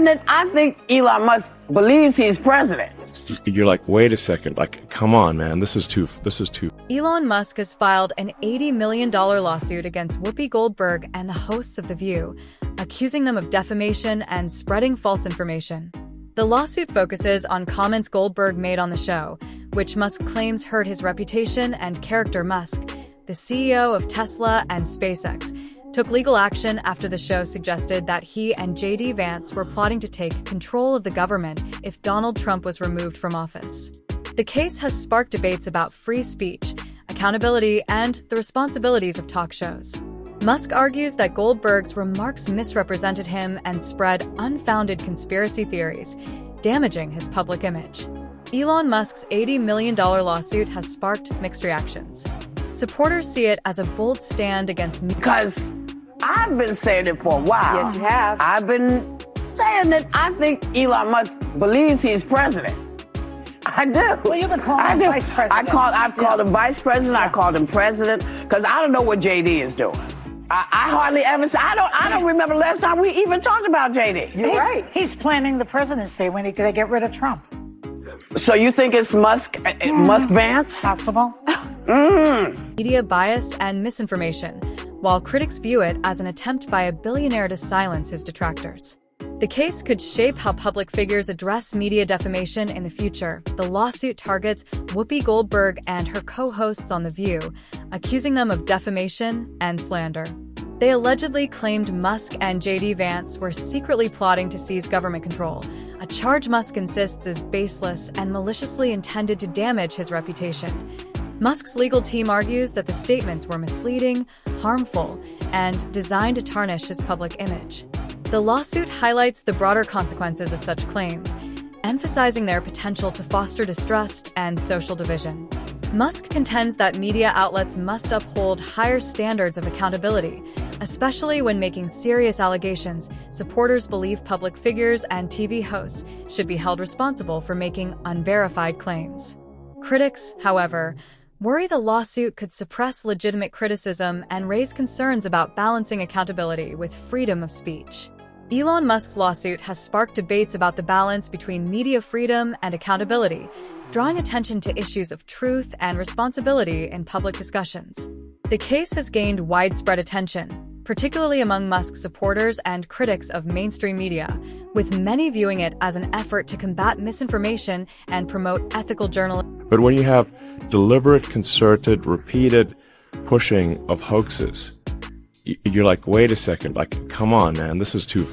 saying that I think Elon Musk believes he's president. You're like, wait a second, like, come on, man, this is too. Elon Musk has filed an $80 million lawsuit against Whoopi Goldberg and the hosts of The View, accusing them of defamation and spreading false information. The lawsuit focuses on comments Goldberg made on the show, which Musk claims hurt his reputation and character. Musk, the CEO of Tesla and SpaceX, took legal action after the show suggested that he and J.D. Vance were plotting to take control of the government if Donald Trump was removed from office. The case has sparked debates about free speech, accountability, and the responsibilities of talk shows. Musk argues that Goldberg's remarks misrepresented him and spread unfounded conspiracy theories, damaging his public image. Elon Musk's $80 million lawsuit has sparked mixed reactions. Supporters see it as a bold stand against Because I've been saying it for a while. Yes, you have. I've been saying that I think Elon Musk believes he's president. I do. Well, you've been calling him vice president. I've called him vice president. I called him president because I don't know what JD is doing. I hardly ever say. I don't remember the last time we even talked about JD. You're right. He's planning the presidency when they get rid of Trump. So you think it's Musk Vance? Possible. media bias and misinformation, while critics view it as an attempt by a billionaire to silence his detractors. The case could shape how public figures address media defamation in the future. The lawsuit targets Whoopi Goldberg and her co-hosts on The View, accusing them of defamation and slander. They allegedly claimed Musk and J.D. Vance were secretly plotting to seize government control, a charge Musk insists is baseless and maliciously intended to damage his reputation. Musk's legal team argues that the statements were misleading, harmful, and designed to tarnish his public image. The lawsuit highlights the broader consequences of such claims, emphasizing their potential to foster distrust and social division. Musk contends that media outlets must uphold higher standards of accountability, especially when making serious allegations. Supporters believe public figures and TV hosts should be held responsible for making unverified claims. Critics, however, worry the lawsuit could suppress legitimate criticism and raise concerns about balancing accountability with freedom of speech. Elon Musk's lawsuit has sparked debates about the balance between media freedom and accountability, drawing attention to issues of truth and responsibility in public discussions. The case has gained widespread attention, particularly among Musk's supporters and critics of mainstream media, with many viewing it as an effort to combat misinformation and promote ethical journalism. But when you have deliberate, concerted, repeated pushing of hoaxes, you're like, wait a second, like, come on, man, this is too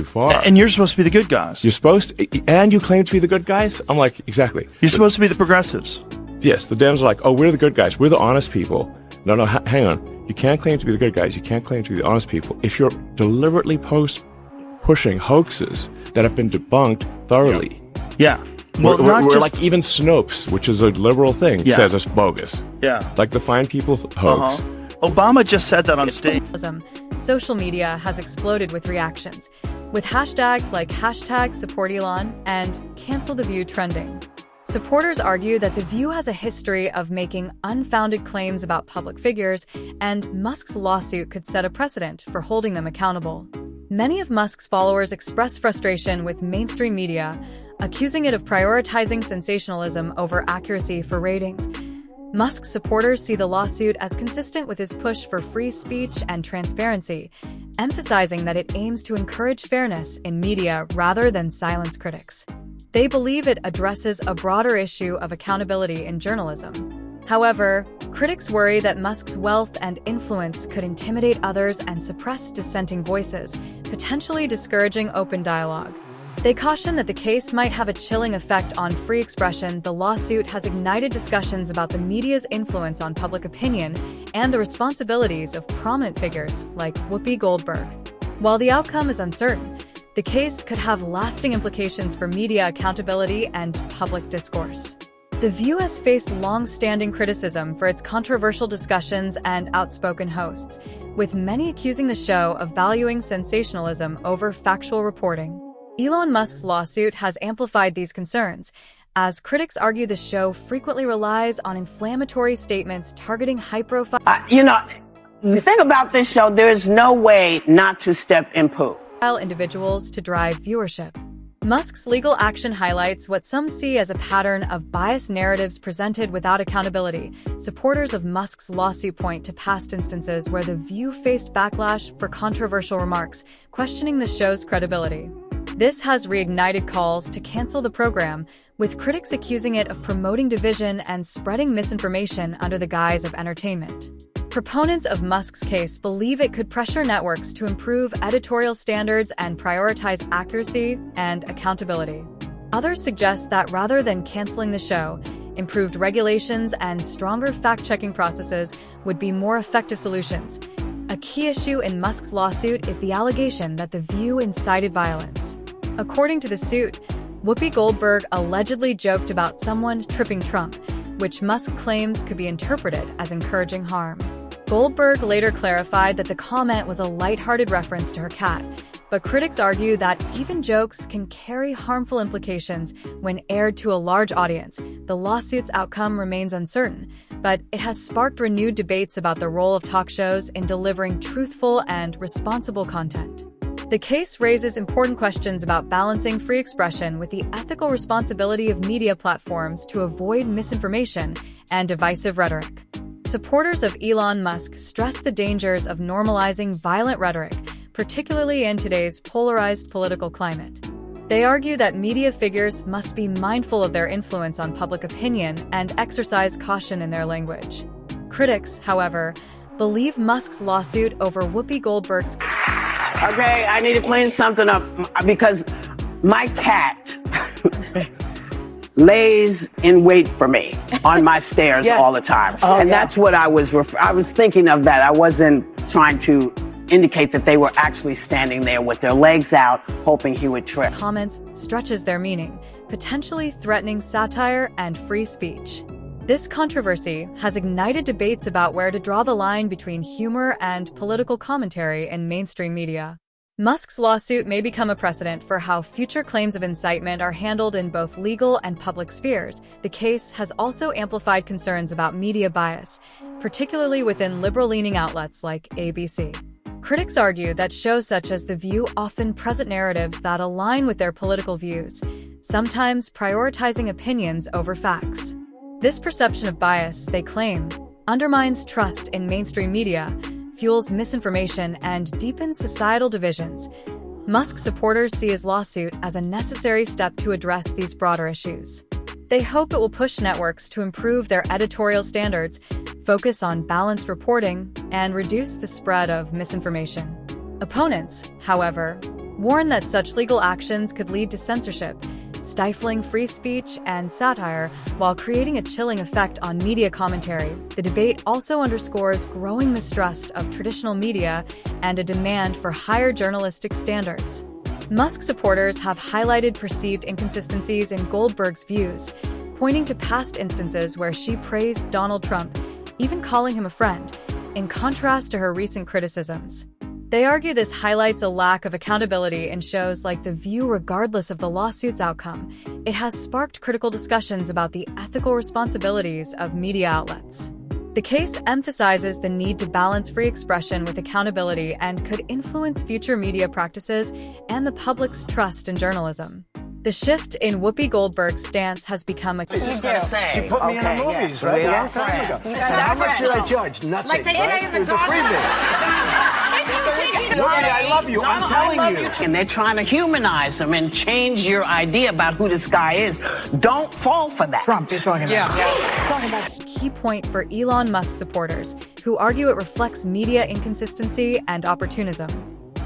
far. And you're supposed to be the good guys. You're supposed to, and you claim to be the good guys? I'm like, exactly. You're supposed to be the progressives. Yes, the Dems are like, oh, we're the good guys. We're the honest people. No, hang on. You can't claim to be the good guys. You can't claim to be the honest people if you're deliberately pushing hoaxes that have been debunked thoroughly. Yeah. Well, we're like even Snopes, which is a liberal thing, says it's bogus. Yeah. Like the Fine People hoax. Obama just said that on stage. Social media has exploded with reactions, with hashtags like #SupportElon and Cancel the View trending. Supporters argue that The View has a history of making unfounded claims about public figures, and Musk's lawsuit could set a precedent for holding them accountable. Many of Musk's followers express frustration with mainstream media, accusing it of prioritizing sensationalism over accuracy for ratings. Musk's supporters see the lawsuit as consistent with his push for free speech and transparency, emphasizing that it aims to encourage fairness in media rather than silence critics. They believe it addresses a broader issue of accountability in journalism. However, critics worry that Musk's wealth and influence could intimidate others and suppress dissenting voices, potentially discouraging open dialogue. They caution that the case might have a chilling effect on free expression. The lawsuit has ignited discussions about the media's influence on public opinion and the responsibilities of prominent figures like Whoopi Goldberg. While the outcome is uncertain, the case could have lasting implications for media accountability and public discourse. The View has faced long-standing criticism for its controversial discussions and outspoken hosts, with many accusing the show of valuing sensationalism over factual reporting. Elon Musk's lawsuit has amplified these concerns, as critics argue the show frequently relies on inflammatory statements targeting high-profile... The thing about this show, there is no way not to step in poo. individuals to drive viewership. Musk's legal action highlights what some see as a pattern of biased narratives presented without accountability. Supporters of Musk's lawsuit point to past instances where The View faced backlash for controversial remarks, questioning the show's credibility. This has reignited calls to cancel the program, with critics accusing it of promoting division and spreading misinformation under the guise of entertainment. Proponents of Musk's case believe it could pressure networks to improve editorial standards and prioritize accuracy and accountability. Others suggest that rather than canceling the show, improved regulations and stronger fact-checking processes would be more effective solutions. A key issue in Musk's lawsuit is the allegation that The View incited violence. According to the suit, Whoopi Goldberg allegedly joked about someone tripping Trump, which Musk claims could be interpreted as encouraging harm. Goldberg later clarified that the comment was a lighthearted reference to her cat, but critics argue that even jokes can carry harmful implications when aired to a large audience. The lawsuit's outcome remains uncertain, but it has sparked renewed debates about the role of talk shows in delivering truthful and responsible content. The case raises important questions about balancing free expression with the ethical responsibility of media platforms to avoid misinformation and divisive rhetoric. Supporters of Elon Musk stress the dangers of normalizing violent rhetoric, particularly in today's polarized political climate. They argue that media figures must be mindful of their influence on public opinion and exercise caution in their language. Critics, however, believe Musk's lawsuit over Whoopi Goldberg's... Okay, I need to clean something up because my cat lays in wait for me on my stairs all the time. That's what I was thinking of that. I wasn't trying to indicate that they were actually standing there with their legs out, hoping he would trip. Comments stretches their meaning, potentially threatening satire and free speech. This controversy has ignited debates about where to draw the line between humor and political commentary in mainstream media. Musk's lawsuit may become a precedent for how future claims of incitement are handled in both legal and public spheres. The case has also amplified concerns about media bias, particularly within liberal-leaning outlets like ABC. Critics argue that shows such as The View often present narratives that align with their political views, sometimes prioritizing opinions over facts. This perception of bias, they claim, undermines trust in mainstream media, fuels misinformation, and deepens societal divisions. Musk supporters see his lawsuit as a necessary step to address these broader issues. They hope it will push networks to improve their editorial standards, focus on balanced reporting, and reduce the spread of misinformation. Opponents, however, warn that such legal actions could lead to censorship, stifling free speech and satire while creating a chilling effect on media commentary. The debate also underscores growing mistrust of traditional media and a demand for higher journalistic standards. Musk supporters have highlighted perceived inconsistencies in Goldberg's views, pointing to past instances where she praised Donald Trump, even calling him a friend, in contrast to her recent criticisms. They argue this highlights a lack of accountability in shows like The View regardless of the lawsuit's outcome. It has sparked critical discussions about the ethical responsibilities of media outlets. The case emphasizes the need to balance free expression with accountability and could influence future media practices and the public's trust in journalism. The shift in Whoopi Goldberg's stance has become a key. She put me in her movies, right? A long time ago. How much did I judge? Nothing. Like they say in the it was a freebie. Donnie, I love you. I'm telling you. And they're trying to humanize him and change your idea about who this guy is. Don't fall for that. Trump, you're talking about. Key point for Elon Musk supporters, who argue it reflects media inconsistency and opportunism.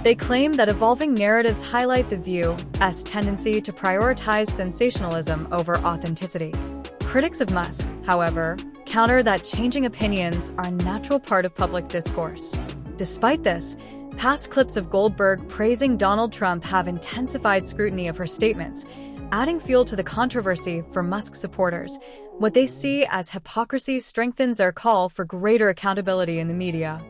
They claim that evolving narratives highlight The View's tendency to prioritize sensationalism over authenticity. Critics of Musk, however, counter that changing opinions are a natural part of public discourse. Despite this, past clips of Goldberg praising Donald Trump have intensified scrutiny of her statements, adding fuel to the controversy for Musk supporters. What they see as hypocrisy strengthens their call for greater accountability in the media.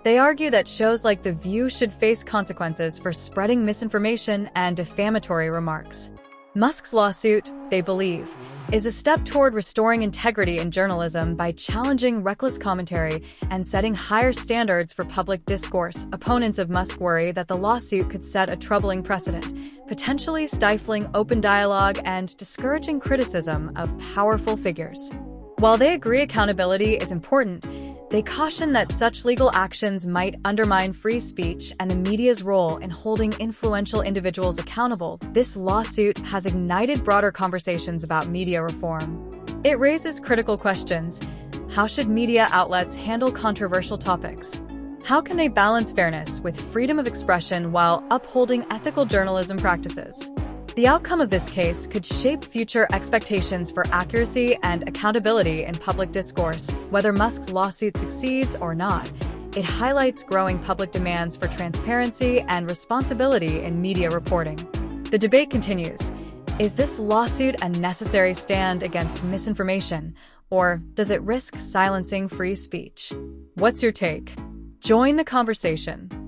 They argue that shows like The View should face consequences for spreading misinformation and defamatory remarks. Musk's lawsuit, they believe, is a step toward restoring integrity in journalism by challenging reckless commentary and setting higher standards for public discourse. Opponents of Musk worry that the lawsuit could set a troubling precedent, potentially stifling open dialogue and discouraging criticism of powerful figures. While they agree accountability is important, they caution that such legal actions might undermine free speech and the media's role in holding influential individuals accountable. This lawsuit has ignited broader conversations about media reform. It raises critical questions. How should media outlets handle controversial topics? How can they balance fairness with freedom of expression while upholding ethical journalism practices? The outcome of this case could shape future expectations for accuracy and accountability in public discourse. Whether Musk's lawsuit succeeds or not, it highlights growing public demands for transparency and responsibility in media reporting. The debate continues. Is this lawsuit a necessary stand against misinformation, or does it risk silencing free speech? What's your take? Join the conversation.